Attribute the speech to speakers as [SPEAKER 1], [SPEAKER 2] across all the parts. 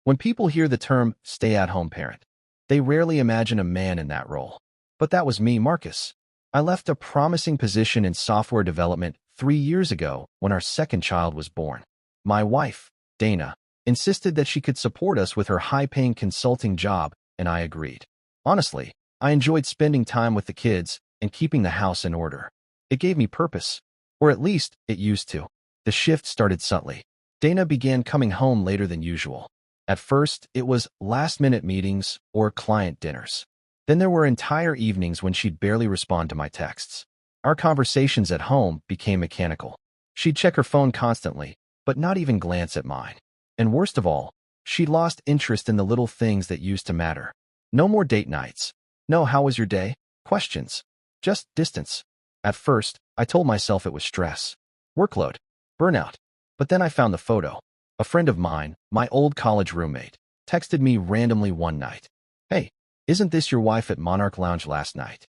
[SPEAKER 1] When people hear the term stay-at-home parent, they rarely imagine a man in that role. But that was me, Marcus. I left a promising position in software development 3 years ago when our second child was born. My wife, Dana, insisted that she could support us with her high-paying consulting job, and I agreed. Honestly, I enjoyed spending time with the kids and keeping the house in order. It gave me purpose, or at least it used to. The shift started subtly. Dana began coming home later than usual. At first, it was last-minute meetings or client dinners. Then there were entire evenings when she'd barely respond to my texts. Our conversations at home became mechanical. She'd check her phone constantly, but not even glance at mine. And worst of all, she lost interest in the little things that used to matter. No more date nights. No "how was your day?" questions. Just distance. At first, I told myself it was stress, workload, burnout. But then I found the photo. A friend of mine, my old college roommate, texted me randomly one night. "Hey, isn't this your wife at Monarch Lounge last night?"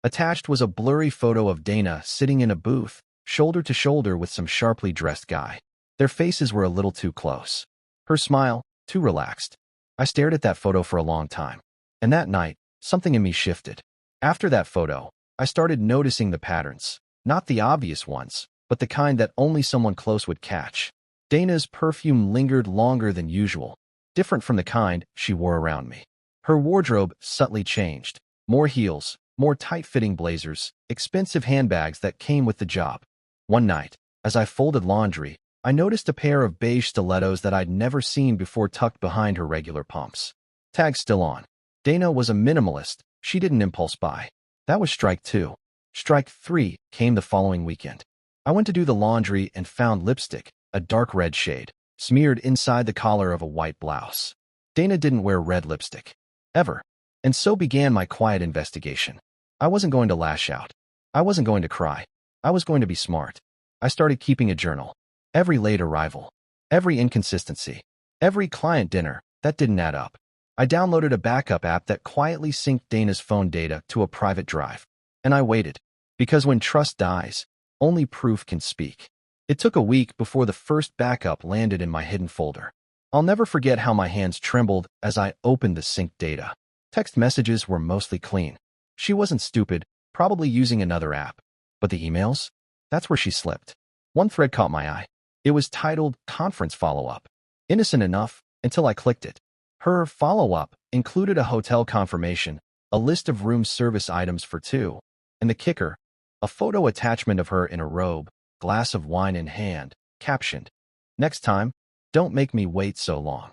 [SPEAKER 1] Attached was a blurry photo of Dana sitting in a booth, shoulder to shoulder with some sharply dressed guy. Their faces were a little too close. Her smile, too relaxed. I stared at that photo for a long time. And that night, something in me shifted. After that photo, I started noticing the patterns. Not the obvious ones, but the kind that only someone close would catch. Dana's perfume lingered longer than usual, different from the kind she wore around me. Her wardrobe subtly changed. More heels, more tight-fitting blazers, expensive handbags that came with the job. One night, as I folded laundry, I noticed a pair of beige stilettos that I'd never seen before tucked behind her regular pumps. Tag still on. Dana was a minimalist. She didn't impulse buy. That was strike 2. Strike 3 came the following weekend. I went to do the laundry and found lipstick, a dark red shade, smeared inside the collar of a white blouse. Dana didn't wear red lipstick. Ever. And so began my quiet investigation. I wasn't going to lash out. I wasn't going to cry. I was going to be smart. I started keeping a journal. Every late arrival. Every inconsistency. Every client dinner. That didn't add up. I downloaded a backup app that quietly synced Dana's phone data to a private drive. And I waited. Because when trust dies, only proof can speak. It took a week before the first backup landed in my hidden folder. I'll never forget how my hands trembled as I opened the synced data. Text messages were mostly clean. She wasn't stupid, probably using another app. But the emails? That's where she slipped. One thread caught my eye. It was titled Conference Follow-Up. Innocent enough, until I clicked it. Her follow-up included a hotel confirmation, a list of room service items for two, and the kicker, a photo attachment of her in a robe, glass of wine in hand, captioned, "Next time, don't make me wait so long."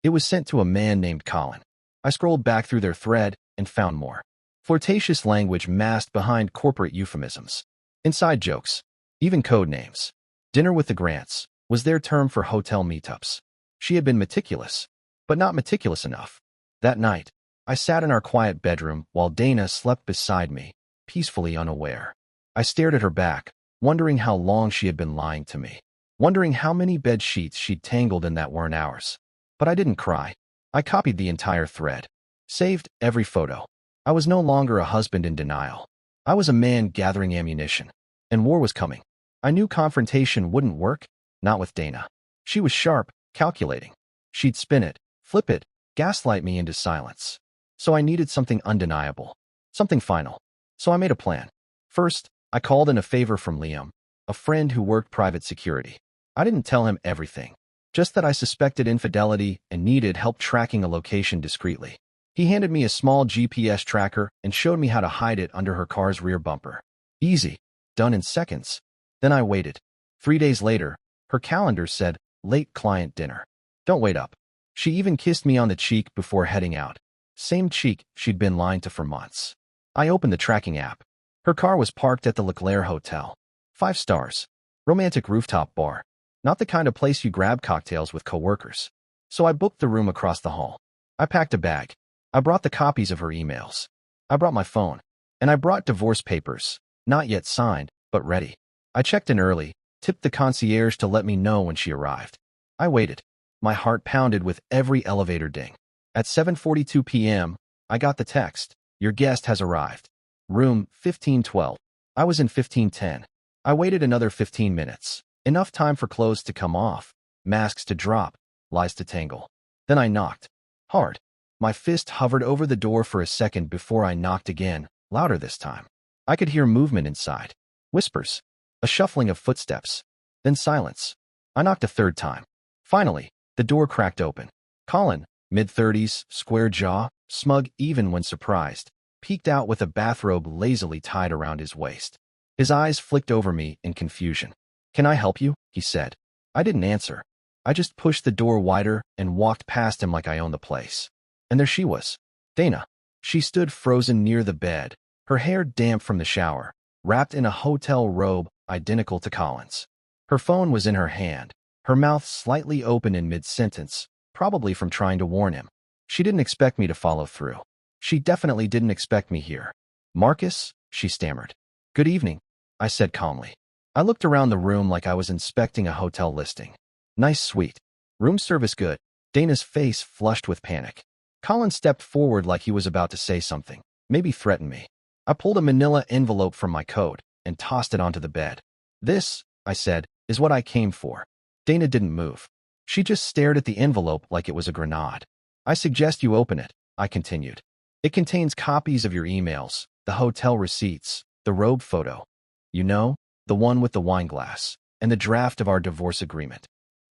[SPEAKER 1] It was sent to a man named Colin. I scrolled back through their thread and found more. Flirtatious language masked behind corporate euphemisms. Inside jokes. Even code names. Dinner with the Grants was their term for hotel meetups. She had been meticulous, but not meticulous enough. That night, I sat in our quiet bedroom while Dana slept beside me, peacefully unaware. I stared at her back, wondering how long she had been lying to me, wondering how many bed sheets she'd tangled in that weren't ours. But I didn't cry. I copied the entire thread, saved every photo. I was no longer a husband in denial. I was a man gathering ammunition, and war was coming. I knew confrontation wouldn't work, not with Dana. She was sharp, calculating. She'd spin it, flip it, gaslight me into silence. So I needed something undeniable, something final. So I made a plan. First, I called in a favor from Liam, a friend who worked private security. I didn't tell him everything, just that I suspected infidelity and needed help tracking a location discreetly. He handed me a small GPS tracker and showed me how to hide it under her car's rear bumper. Easy, done in seconds. Then I waited. 3 days later, her calendar said, late client dinner. Don't wait up. She even kissed me on the cheek before heading out. Same cheek she'd been lying to for months. I opened the tracking app. Her car was parked at the Leclerc Hotel. 5 stars. Romantic rooftop bar. Not the kind of place you grab cocktails with coworkers. So I booked the room across the hall. I packed a bag. I brought the copies of her emails. I brought my phone. And I brought divorce papers, not yet signed, but ready. I checked in early, tipped the concierge to let me know when she arrived. I waited. My heart pounded with every elevator ding. At 7:42 p.m., I got the text. Your guest has arrived. Room 1512. I was in 1510. I waited another 15 minutes. Enough time for clothes to come off, masks to drop, lies to tangle. Then I knocked. Hard. My fist hovered over the door for a second before I knocked again, louder this time. I could hear movement inside. Whispers. A shuffling of footsteps. Then silence. I knocked a third time. Finally, the door cracked open. Colin, mid-30s, square jaw, smug even when surprised, peeked out with a bathrobe lazily tied around his waist. His eyes flicked over me in confusion. "Can I help you?" he said. I didn't answer. I just pushed the door wider and walked past him like I owned the place. And there she was, Dana. She stood frozen near the bed, her hair damp from the shower, wrapped in a hotel robe identical to Colin's. Her phone was in her hand, her mouth slightly open in mid-sentence, probably from trying to warn him. She didn't expect me to follow through. She definitely didn't expect me here. "Marcus," she stammered. "Good evening," I said calmly. I looked around the room like I was inspecting a hotel listing. "Nice suite. Room service good." Dana's face flushed with panic. Colin stepped forward like he was about to say something, maybe threaten me. I pulled a manila envelope from my coat and tossed it onto the bed. "This," I said, "is what I came for." Dana didn't move. She just stared at the envelope like it was a grenade. "I suggest you open it," I continued. "It contains copies of your emails, the hotel receipts, the robe photo. You know, the one with the wine glass, and the draft of our divorce agreement."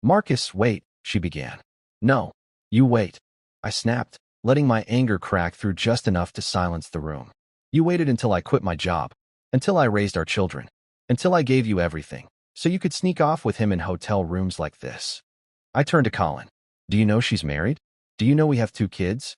[SPEAKER 1] "Marcus, wait," she began. "No, you wait," I snapped, letting my anger crack through just enough to silence the room. "You waited until I quit my job, until I raised our children, until I gave you everything, so you could sneak off with him in hotel rooms like this." I turned to Colin. "Do you know she's married? Do you know we have 2 kids?"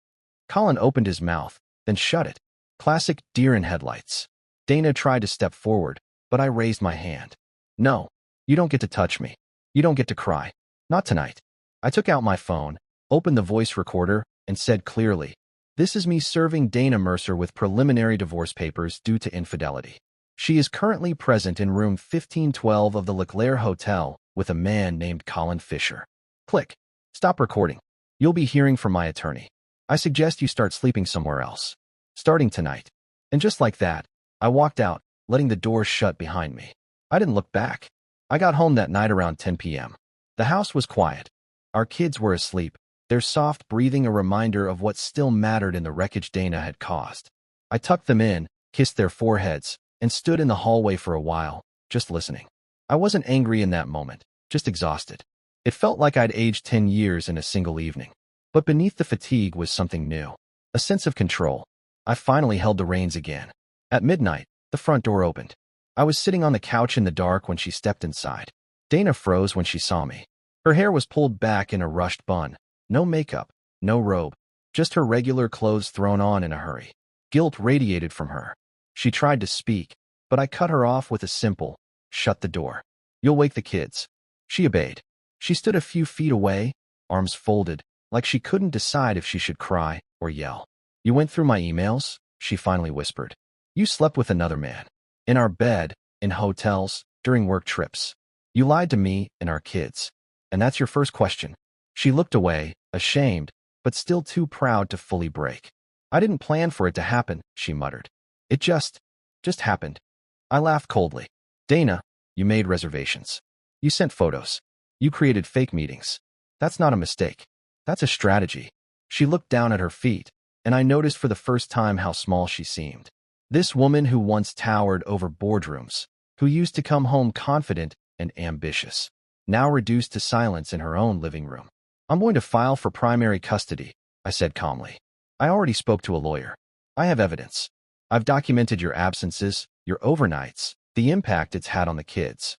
[SPEAKER 1] Colin opened his mouth, then shut it. Classic deer in headlights. Dana tried to step forward, but I raised my hand. "No, you don't get to touch me. You don't get to cry. Not tonight." I took out my phone, opened the voice recorder, and said clearly, "This is me serving Dana Mercer with preliminary divorce papers due to infidelity. She is currently present in room 1512 of the Leclerc Hotel with a man named Colin Fisher." Click. "Stop recording. You'll be hearing from my attorney. I suggest you start sleeping somewhere else. Starting tonight." And just like that, I walked out, letting the door shut behind me. I didn't look back. I got home that night around 10 p.m. The house was quiet. Our kids were asleep, their soft breathing a reminder of what still mattered in the wreckage Dana had caused. I tucked them in, kissed their foreheads, and stood in the hallway for a while, just listening. I wasn't angry in that moment, just exhausted. It felt like I'd aged 10 years in a single evening. But beneath the fatigue was something new, a sense of control. I finally held the reins again. At midnight, the front door opened. I was sitting on the couch in the dark when she stepped inside. Dana froze when she saw me. Her hair was pulled back in a rushed bun. No makeup, no robe, just her regular clothes thrown on in a hurry. Guilt radiated from her. She tried to speak, but I cut her off with a simple, "Shut the door. You'll wake the kids." She obeyed. She stood a few feet away, arms folded, like she couldn't decide if she should cry or yell. "You went through my emails?" she finally whispered. "You slept with another man. In our bed, in hotels, during work trips. You lied to me and our kids. And that's your first question." She looked away, ashamed, but still too proud to fully break. "I didn't plan for it to happen," she muttered. It just happened." I laughed coldly. "Dana, you made reservations. You sent photos. You created fake meetings. That's not a mistake. That's a strategy." She looked down at her feet, and I noticed for the first time how small she seemed. This woman who once towered over boardrooms, who used to come home confident and ambitious, now reduced to silence in her own living room. "I'm going to file for primary custody," I said calmly. "I already spoke to a lawyer. I have evidence. I've documented your absences, your overnights, the impact it's had on the kids."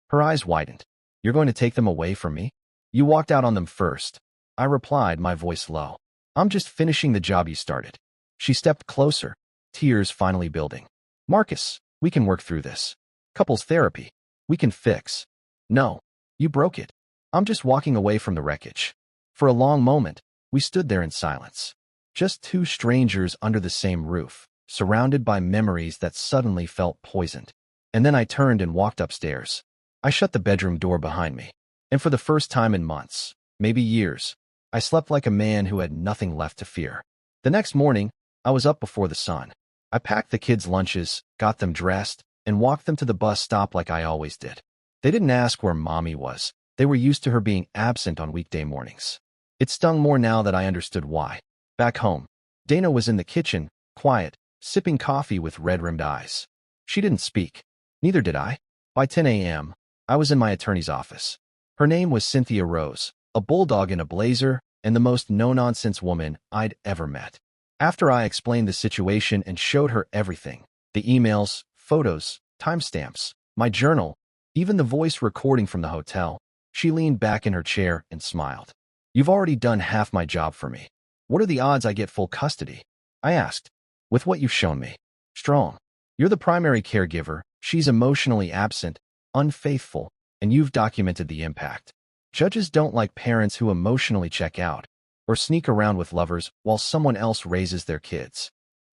[SPEAKER 1] Her eyes widened. "You're going to take them away from me? You walked out on them first." I replied, my voice low. "I'm just finishing the job you started." She stepped closer, tears finally building. "Marcus, we can work through this. Couples therapy. We can fix." "No, you broke it." "I'm just walking away from the wreckage." For a long moment, we stood there in silence. Just 2 strangers under the same roof, surrounded by memories that suddenly felt poisoned. And then I turned and walked upstairs. I shut the bedroom door behind me. And for the first time in months, maybe years, I slept like a man who had nothing left to fear. The next morning, I was up before the sun. I packed the kids' lunches, got them dressed, and walked them to the bus stop like I always did. They didn't ask where Mommy was. They were used to her being absent on weekday mornings. It stung more now that I understood why. Back home, Dana was in the kitchen, quiet, sipping coffee with red-rimmed eyes. She didn't speak. Neither did I. By 10 a.m., I was in my attorney's office. Her name was Cynthia Rose, a bulldog in a blazer, and the most no-nonsense woman I'd ever met. After I explained the situation and showed her everything, the emails, photos, timestamps, my journal, even the voice recording from the hotel, she leaned back in her chair and smiled. "You've already done half my job for me. What are the odds I get full custody?" I asked. "With what you've shown me. Strong. You're the primary caregiver, she's emotionally absent, unfaithful, and you've documented the impact. Judges don't like parents who emotionally check out or sneak around with lovers while someone else raises their kids."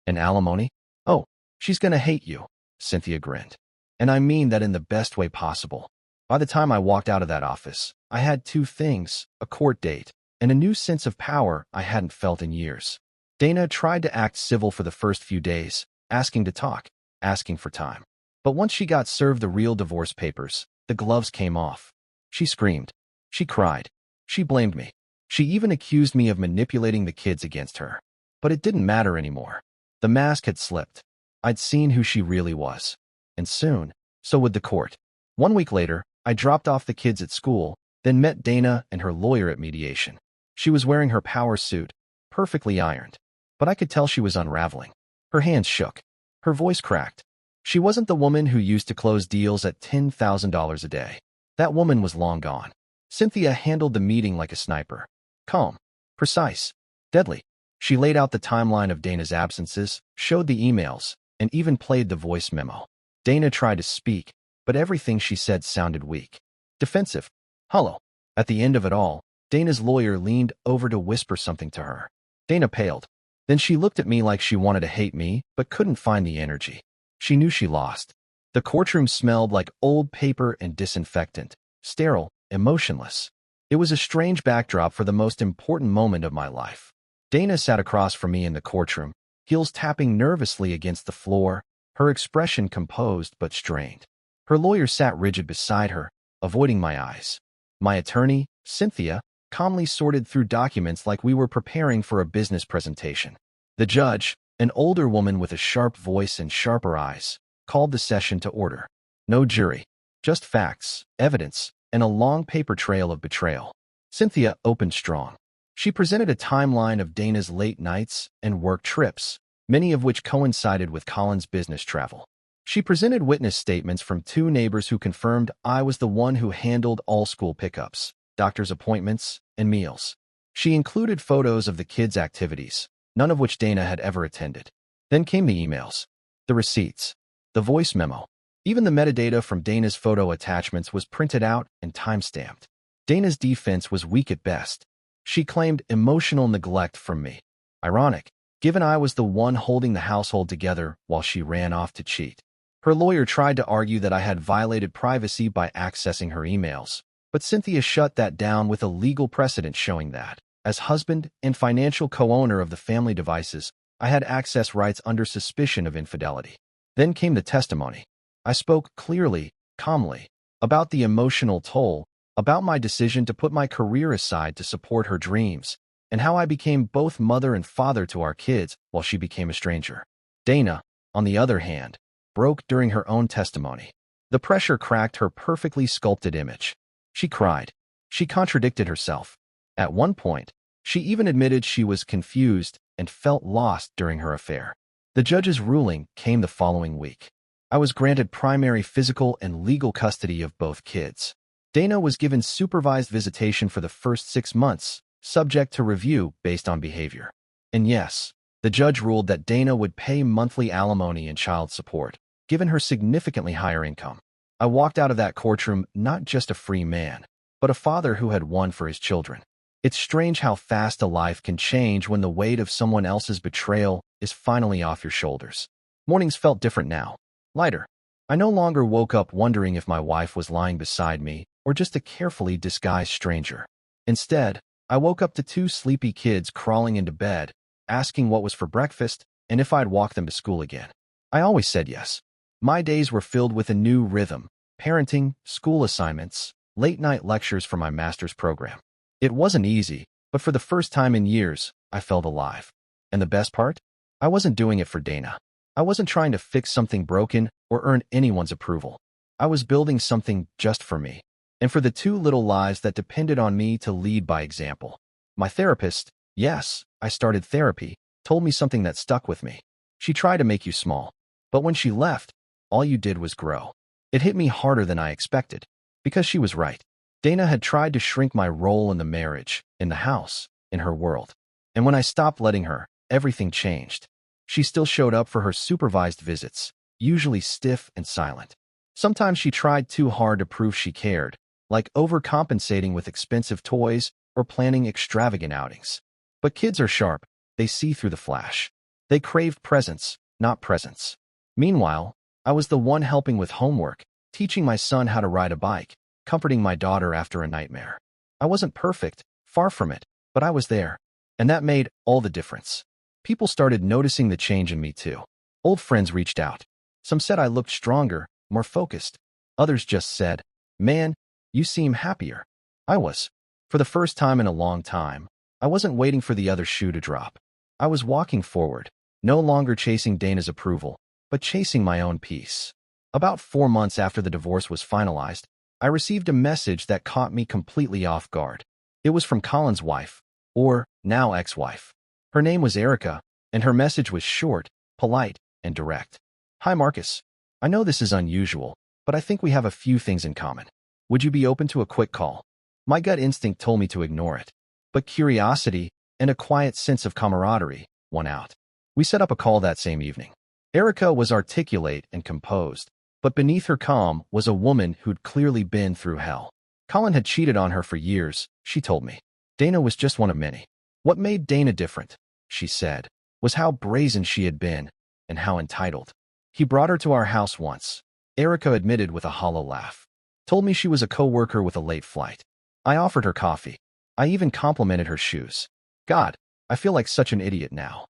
[SPEAKER 1] "And alimony? Oh, she's gonna hate you," Cynthia grinned. "And I mean that in the best way possible." By the time I walked out of that office, I had two things, a court date, and a new sense of power I hadn't felt in years. Dana tried to act civil for the first few days, asking to talk, asking for time. But once she got served the real divorce papers, the gloves came off. She screamed. She cried. She blamed me. She even accused me of manipulating the kids against her. But it didn't matter anymore. The mask had slipped. I'd seen who she really was. And soon, so would the court. 1 week later, I dropped off the kids at school, then met Dana and her lawyer at mediation. She was wearing her power suit, perfectly ironed. But I could tell she was unraveling. Her hands shook. Her voice cracked. She wasn't the woman who used to close deals at $10,000 a day. That woman was long gone. Cynthia handled the meeting like a sniper. Calm, precise, deadly. She laid out the timeline of Dana's absences, showed the emails, and even played the voice memo. Dana tried to speak, but everything she said sounded weak, defensive, hollow. At the end of it all, Dana's lawyer leaned over to whisper something to her. Dana paled. Then she looked at me like she wanted to hate me, but couldn't find the energy. She knew she lost. The courtroom smelled like old paper and disinfectant, sterile, emotionless. It was a strange backdrop for the most important moment of my life. Dana sat across from me in the courtroom, heels tapping nervously against the floor, her expression composed but strained. Her lawyer sat rigid beside her, avoiding my eyes. My attorney, Cynthia, calmly sorted through documents like we were preparing for a business presentation. The judge, an older woman with a sharp voice and sharper eyes, called the session to order. No jury, just facts, evidence, and a long paper trail of betrayal. Cynthia opened strong. She presented a timeline of Dana's late nights and work trips, many of which coincided with Colin's business travel. She presented witness statements from 2 neighbors who confirmed I was the one who handled all school pickups, doctor's appointments, and meals. She included photos of the kids' activities, none of which Dana had ever attended. Then came the emails, the receipts, the voice memo. Even the metadata from Dana's photo attachments was printed out and time-stamped. Dana's defense was weak at best. She claimed emotional neglect from me. Ironic, given I was the one holding the household together while she ran off to cheat. Her lawyer tried to argue that I had violated privacy by accessing her emails, but Cynthia shut that down with a legal precedent showing that, as husband and financial co-owner of the family devices, I had access rights under suspicion of infidelity. Then came the testimony. I spoke clearly, calmly, about the emotional toll, about my decision to put my career aside to support her dreams, and how I became both mother and father to our kids while she became a stranger. Dana, on the other hand, broke during her own testimony. The pressure cracked her perfectly sculpted image. She cried. She contradicted herself. At one point, she even admitted she was confused and felt lost during her affair. The judge's ruling came the following week. I was granted primary physical and legal custody of both kids. Dana was given supervised visitation for the first 6 months, subject to review based on behavior. And yes, the judge ruled that Dana would pay monthly alimony and child support, given her significantly higher income. I walked out of that courtroom not just a free man, but a father who had won for his children. It's strange how fast a life can change when the weight of someone else's betrayal is finally off your shoulders. Mornings felt different now, lighter. I no longer woke up wondering if my wife was lying beside me or just a carefully disguised stranger. Instead, I woke up to 2 sleepy kids crawling into bed, asking what was for breakfast and if I'd walk them to school again. I always said yes. My days were filled with a new rhythm, parenting, school assignments, late-night lectures for my master's program. It wasn't easy, But for the first time in years, I felt alive. And the best part? I wasn't doing it for Dana. I wasn't trying to fix something broken or earn anyone's approval. I was building something just for me, and for the two little lives that depended on me to lead by example. My therapist, yes, I started therapy, told me something that stuck with me. She tried to make you small, but when she left, all you did was grow. It hit me harder than I expected, because she was right. Dana had tried to shrink my role in the marriage, in the house, in her world. And when I stopped letting her, everything changed. She still showed up for her supervised visits, usually stiff and silent. Sometimes she tried too hard to prove she cared, like overcompensating with expensive toys or planning extravagant outings. But kids are sharp. They see through the flash. They craved presence, not presents. Meanwhile, I was the one helping with homework, teaching my son how to ride a bike, comforting my daughter after a nightmare. I wasn't perfect, far from it, but I was there. And that made all the difference. People started noticing the change in me too. Old friends reached out. Some said I looked stronger, more focused. Others just said, "Man, you seem happier." I was. For the first time in a long time, I wasn't waiting for the other shoe to drop. I was walking forward, no longer chasing Dana's approval, but chasing my own peace. About 4 months after the divorce was finalized, I received a message that caught me completely off guard. It was from Colin's wife, or now ex-wife. Her name was Erica, and her message was short, polite, and direct. "Hi Marcus. I know this is unusual, but I think we have a few things in common. Would you be open to a quick call?" My gut instinct told me to ignore it, but curiosity and a quiet sense of camaraderie won out. We set up a call that same evening. Erica was articulate and composed, but beneath her calm was a woman who'd clearly been through hell. Colin had cheated on her for years, she told me. Dana was just one of many. What made Dana different, she said, was how brazen she had been and how entitled. He brought her to our house once, Erica admitted with a hollow laugh. Told me she was a co-worker with a late flight. I offered her coffee. I even complimented her shoes. God, I feel like such an idiot now.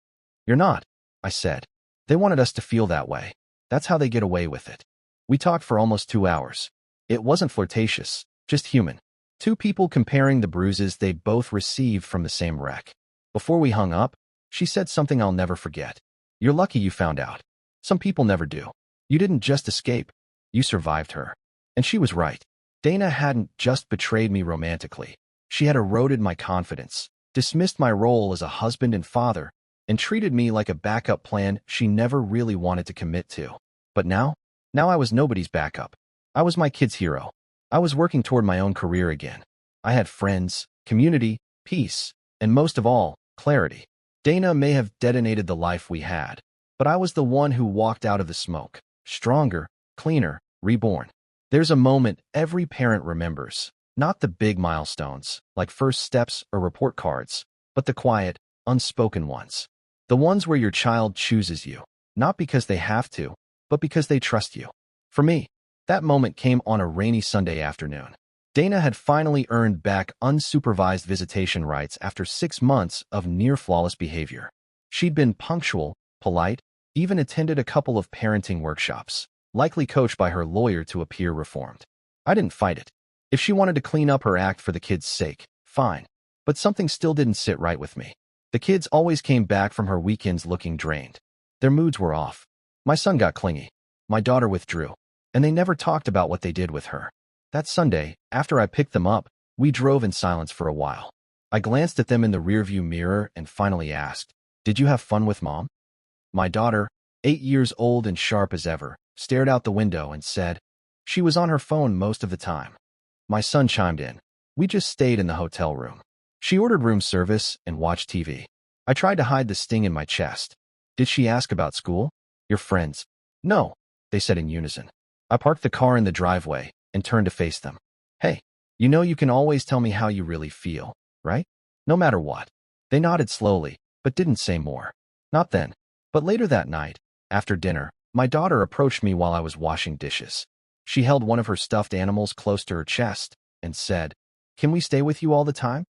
[SPEAKER 1] You're not, I said. They wanted us to feel that way. That's how they get away with it. We talked for almost 2 hours. It wasn't flirtatious, just human. Two people comparing the bruises they both received from the same wreck. Before we hung up, she said something I'll never forget. "You're lucky you found out. Some people never do. You didn't just escape. You survived her." And she was right. Dana hadn't just betrayed me romantically. She had eroded my confidence, dismissed my role as a husband and father, and treated me like a backup plan she never really wanted to commit to. But now I was nobody's backup. I was my kid's hero. I was working toward my own career again. I had friends, community, peace, and most of all, clarity. Dana may have detonated the life we had, but I was the one who walked out of the smoke, stronger, cleaner, reborn. There's a moment every parent remembers, not the big milestones, like first steps or report cards, but the quiet, unspoken ones. The ones where your child chooses you, not because they have to, but because they trust you. For me, that moment came on a rainy Sunday afternoon. Dana had finally earned back unsupervised visitation rights after 6 months of near-flawless behavior. She'd been punctual, polite, even attended a couple of parenting workshops, likely coached by her lawyer to appear reformed. I didn't fight it. If she wanted to clean up her act for the kids' sake, fine. But something still didn't sit right with me. The kids always came back from her weekends looking drained. Their moods were off. My son got clingy. My daughter withdrew. And they never talked about what they did with her. That Sunday, after I picked them up, we drove in silence for a while. I glanced at them in the rearview mirror and finally asked, "Did you have fun with Mom?" My daughter, 8 years old and sharp as ever, stared out the window and said, "She was on her phone most of the time." My son chimed in. "We just stayed in the hotel room. She ordered room service and watched TV." I tried to hide the sting in my chest. "Did she ask about school? Your friends?" "No," they said in unison. I parked the car in the driveway and turned to face them. "Hey, you know you can always tell me how you really feel, right? No matter what." They nodded slowly, but didn't say more. Not then. But later that night, after dinner, my daughter approached me while I was washing dishes. She held one of her stuffed animals close to her chest and said, "Can we stay with you all the time?"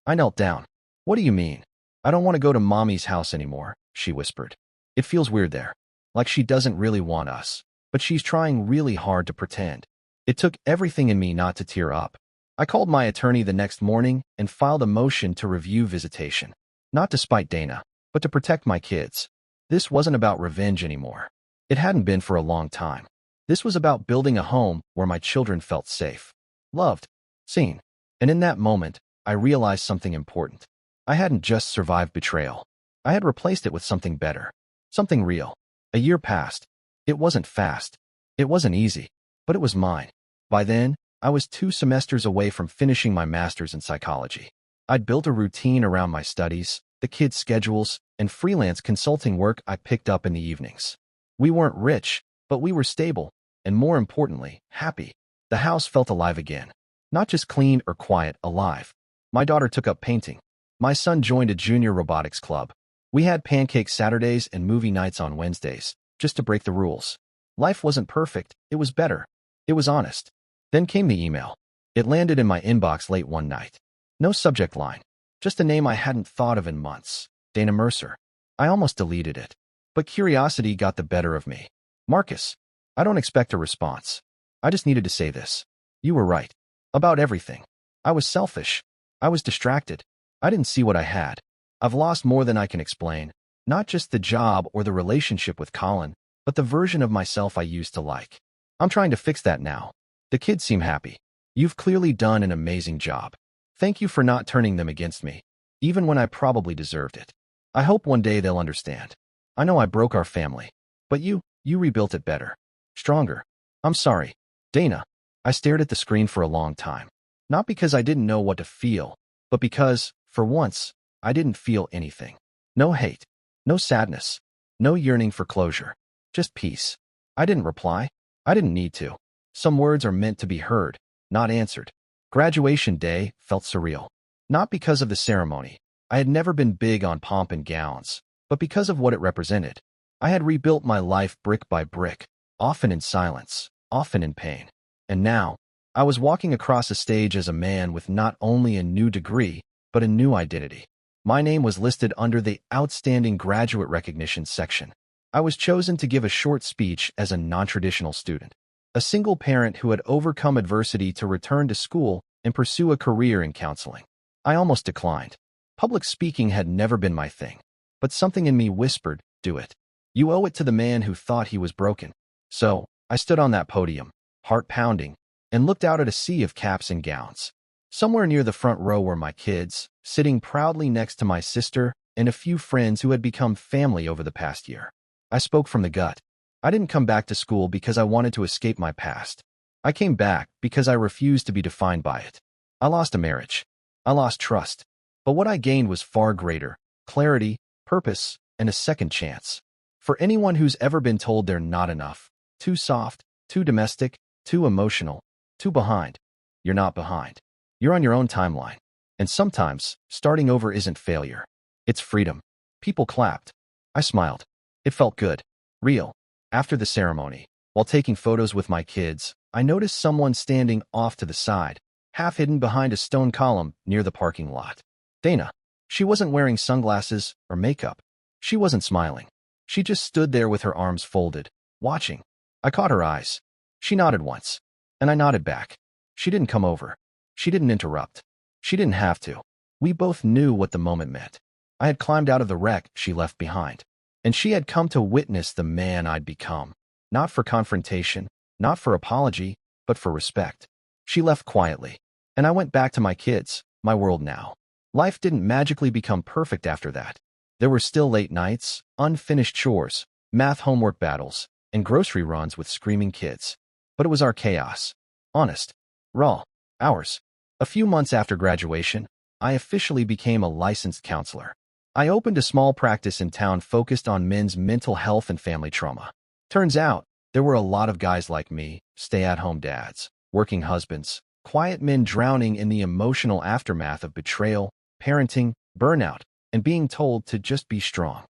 [SPEAKER 1] I knelt down. "What do you mean?" "I don't want to go to Mommy's house anymore," she whispered. "It feels weird there. Like she doesn't really want us, but she's trying really hard to pretend." It took everything in me not to tear up. I called my attorney the next morning and filed a motion to review visitation. Not to spite Dana, but to protect my kids. This wasn't about revenge anymore. It hadn't been for a long time. This was about building a home where my children felt safe, loved, seen. And in that moment, I realized something important. I hadn't just survived betrayal. I had replaced it with something better, something real. A year passed. It wasn't fast. It wasn't easy, but it was mine. By then, I was 2 semesters away from finishing my master's in psychology. I'd built a routine around my studies, the kids' schedules, and freelance consulting work I picked up in the evenings. We weren't rich, but we were stable, and more importantly, happy. The house felt alive again. Not just clean or quiet, alive. My daughter took up painting. My son joined a junior robotics club. We had pancake Saturdays and movie nights on Wednesdays, just to break the rules. Life wasn't perfect, it was better. It was honest. Then came the email. It landed in my inbox late one night. No subject line, just a name I hadn't thought of in months. Dana Mercer. I almost deleted it. But curiosity got the better of me. Marcus, I don't expect a response. I just needed to say this. You were right. About everything. I was selfish. I was distracted. I didn't see what I had. I've lost more than I can explain. Not just the job or the relationship with Colin, but the version of myself I used to like. I'm trying to fix that now. The kids seem happy. You've clearly done an amazing job. Thank you for not turning them against me, even when I probably deserved it. I hope one day they'll understand. I know I broke our family, but you rebuilt it better. Stronger. I'm sorry. Dana. I stared at the screen for a long time. Not because I didn't know what to feel, but because, for once, I didn't feel anything. No hate. No sadness. No yearning for closure. Just peace. I didn't reply. I didn't need to. Some words are meant to be heard, not answered. Graduation day felt surreal. Not because of the ceremony. I had never been big on pomp and gowns, but because of what it represented. I had rebuilt my life brick by brick, often in silence, often in pain. And now, I was walking across a stage as a man with not only a new degree, but a new identity. My name was listed under the Outstanding Graduate Recognition section. I was chosen to give a short speech as a non-traditional student, a single parent who had overcome adversity to return to school and pursue a career in counseling. I almost declined. Public speaking had never been my thing, but something in me whispered, do it. You owe it to the man who thought he was broken. So, I stood on that podium, heart pounding, and looked out at a sea of caps and gowns. Somewhere near the front row were my kids, sitting proudly next to my sister and a few friends who had become family over the past year. I spoke from the gut. I didn't come back to school because I wanted to escape my past. I came back because I refused to be defined by it. I lost a marriage. I lost trust. But what I gained was far greater: clarity, purpose, and a second chance. For anyone who's ever been told they're not enough, too soft, too domestic, too emotional, too behind, you're not behind. You're on your own timeline. And sometimes, starting over isn't failure. It's freedom. People clapped. I smiled. It felt good. Real. After the ceremony, while taking photos with my kids, I noticed someone standing off to the side, half hidden behind a stone column near the parking lot. Dana. She wasn't wearing sunglasses or makeup. She wasn't smiling. She just stood there with her arms folded, watching. I caught her eyes. She nodded once, and I nodded back. She didn't come over. She didn't interrupt. She didn't have to. We both knew what the moment meant. I had climbed out of the wreck she left behind, and she had come to witness the man I'd become. Not for confrontation, not for apology, but for respect. She left quietly, and I went back to my kids, my world now. Life didn't magically become perfect after that. There were still late nights, unfinished chores, math homework battles, and grocery runs with screaming kids. But it was our chaos. Honest. Raw. Ours. A few months after graduation, I officially became a licensed counselor. I opened a small practice in town focused on men's mental health and family trauma. Turns out, there were a lot of guys like me, stay-at-home dads, working husbands, quiet men drowning in the emotional aftermath of betrayal, parenting, burnout, and being told to just be strong.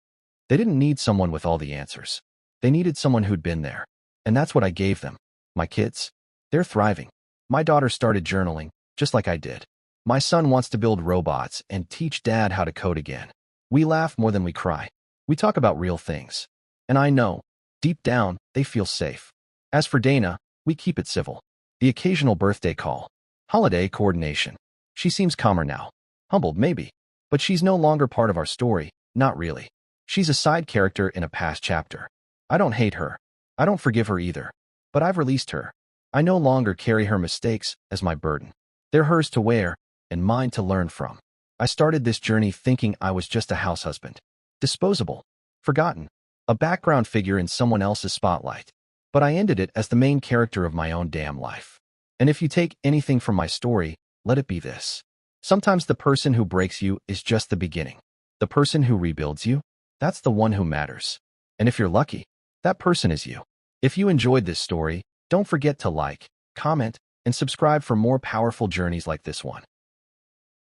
[SPEAKER 1] They didn't need someone with all the answers. They needed someone who'd been there. And that's what I gave them. My kids. They're thriving. My daughter started journaling, just like I did. My son wants to build robots and teach dad how to code again. We laugh more than we cry. We talk about real things. And I know, deep down, they feel safe. As for Dana, we keep it civil. The occasional birthday call. Holiday coordination. She seems calmer now. Humbled, maybe. But she's no longer part of our story, not really. She's a side character in a past chapter. I don't hate her. I don't forgive her either. But I've released her. I no longer carry her mistakes as my burden. They're hers to wear, and mine to learn from. I started this journey thinking I was just a house husband. Disposable. Forgotten. A background figure in someone else's spotlight. But I ended it as the main character of my own damn life. And if you take anything from my story, let it be this. Sometimes the person who breaks you is just the beginning. The person who rebuilds you, that's the one who matters. And if you're lucky, that person is you. If you enjoyed this story, don't forget to like, comment, and subscribe for more powerful journeys like this one.